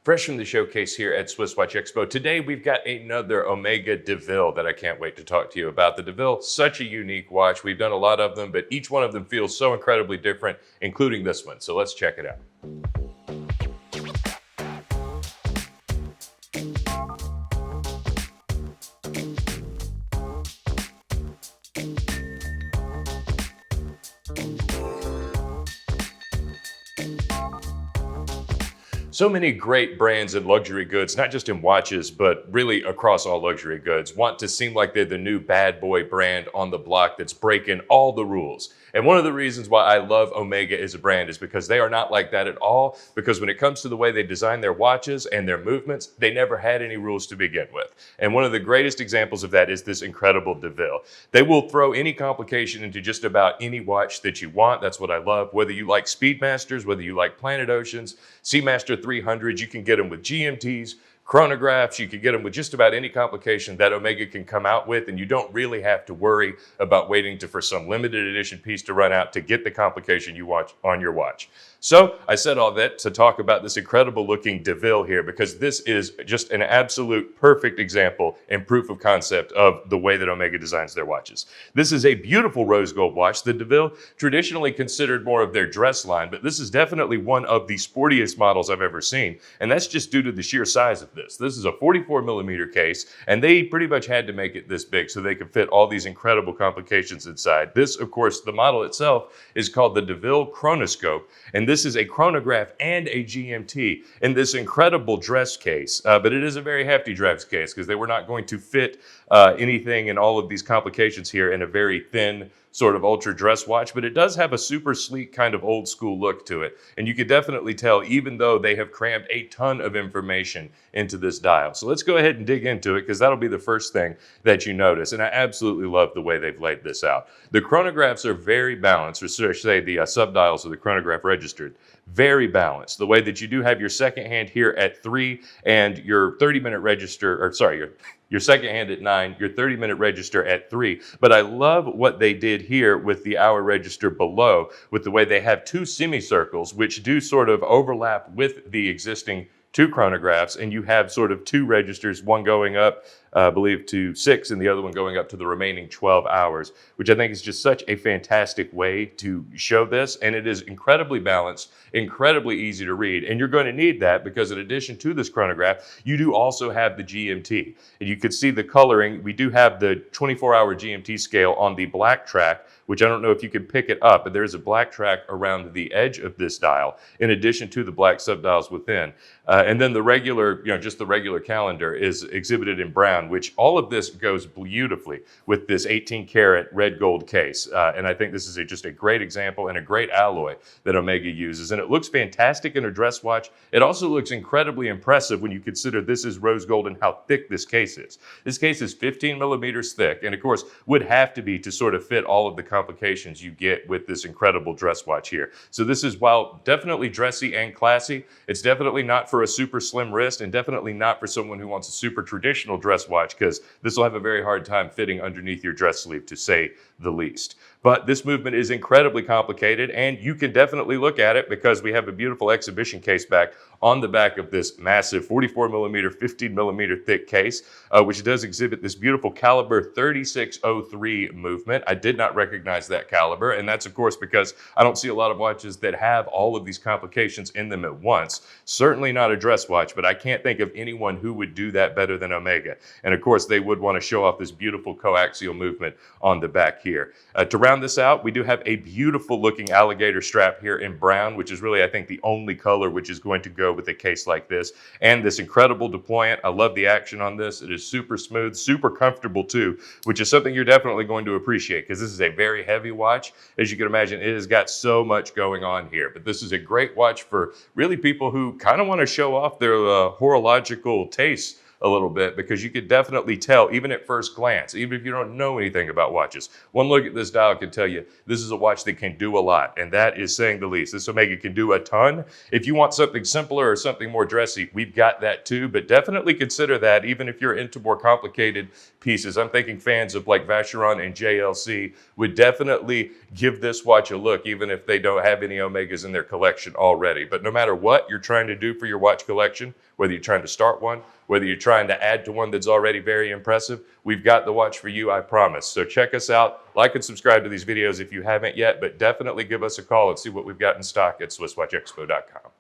Fresh from the showcase here at SwissWatchExpo. Today we've got another Omega DeVille that I can't wait to talk to you about. The DeVille, such a unique watch. We've done a lot of them, but each one of them feels so incredibly different, including this one. So let's check it out. So many great brands and luxury goods, not just in watches, but really across all luxury goods, want to seem like they're the new bad boy brand on the block that's breaking all the rules. And one of the reasons why I love Omega as a brand is because they are not like that at all. Because when it comes to the way they design their watches and their movements, they never had any rules to begin with. And one of the greatest examples of that is this incredible DeVille. They will throw any complication into just about any watch that you want. That's what I love. Whether you like Speedmasters, whether you like Planet Oceans, Seamaster 300s, you can get them with GMTs, chronographs, you can get them with just about any complication that Omega can come out with, and you don't really have to worry about waiting for some limited edition piece to run out to get the complication you want on your watch. So I said all that to talk about this incredible looking DeVille here, because this is just an absolute perfect example and proof of concept of the way that Omega designs their watches. This is a beautiful rose gold watch. The DeVille, traditionally considered more of their dress line, but this is definitely one of the sportiest models I've ever seen, and that's just due to the sheer size of this. This is a 44 millimeter case, and they pretty much had to make it this big so they could fit all these incredible complications inside. This, of course, the model itself is called the DeVille Chronoscope, and this is a chronograph and a GMT in this incredible dress case, but it is a very hefty dress case because they were not going to fit anything in all of these complications here in a very thin sort of ultra dress watch, but it does have a super sleek kind of old school look to it. And you can definitely tell, even though they have crammed a ton of information into this dial. So let's go ahead and dig into it, because that'll be the first thing that you notice. And I absolutely love the way they've laid this out. The chronographs are very balanced, or should I say the subdials of the chronograph registered, very balanced. The way that you do have your second hand here at 3 and your 30-minute register, or sorry, your second hand at 9, your 30-minute register at 3. But I love what they did here with the hour register below, with the way they have two semicircles, which do sort of overlap with the existing two chronographs, and you have sort of two registers, one going up, I believe, to 6, and the other one going up to the remaining 12 hours, which I think is just such a fantastic way to show this. And it is incredibly balanced, incredibly easy to read. And you're going to need that because in addition to this chronograph, you do also have the GMT. And you can see the coloring. We do have the 24-hour GMT scale on the black track, which I don't know if you can pick it up, but there's a black track around the edge of this dial, in addition to the black subdials within. And then the regular, just the regular calendar is exhibited in brown, which all of this goes beautifully with this 18-karat red gold case. And I think this is just a great example and a great alloy that Omega uses. And it looks fantastic in a dress watch. It also looks incredibly impressive when you consider this is rose gold and how thick this case is. This case is 15 millimeters thick, and of course would have to be to sort of fit all of the complications you get with this incredible dress watch here. So this is, while definitely dressy and classy, it's definitely not for a super slim wrist, and definitely not for someone who wants a super traditional dress watch, because this will have a very hard time fitting underneath your dress sleeve, to say the least. But this movement is incredibly complicated, and you can definitely look at it because we have a beautiful exhibition case back on the back of this massive 44 millimeter, 15 millimeter thick case, which does exhibit this beautiful caliber 3603 movement. I did not recognize that caliber, and that's of course because I don't see a lot of watches that have all of these complications in them at once. Certainly not a dress watch, but I can't think of anyone who would do that better than Omega. And of course, they would want to show off this beautiful coaxial movement on the back here. To round this out, we do have a beautiful looking alligator strap here in brown, which is really, I think, the only color which is going to go with a case like this. And this incredible deployant. I love the action on this. It is super smooth, super comfortable too, which is something you're definitely going to appreciate because this is a very heavy watch. As you can imagine, it has got so much going on here. But this is a great watch for really people who kind of want to show off their horological tastes a little bit, because you could definitely tell, even at first glance, even if you don't know anything about watches, one look at this dial can tell you this is a watch that can do a lot, and that is saying the least. This Omega can do a ton. If you want something simpler or something more dressy, we've got that too, but definitely consider that even if you're into more complicated pieces. I'm thinking fans of like Vacheron and JLC would definitely give this watch a look, even if they don't have any Omegas in their collection already. But no matter what you're trying to do for your watch collection, whether you're trying to start one, whether you're trying to add to one that's already very impressive, we've got the watch for you, I promise. So check us out, like and subscribe to these videos if you haven't yet, but definitely give us a call and see what we've got in stock at SwissWatchExpo.com.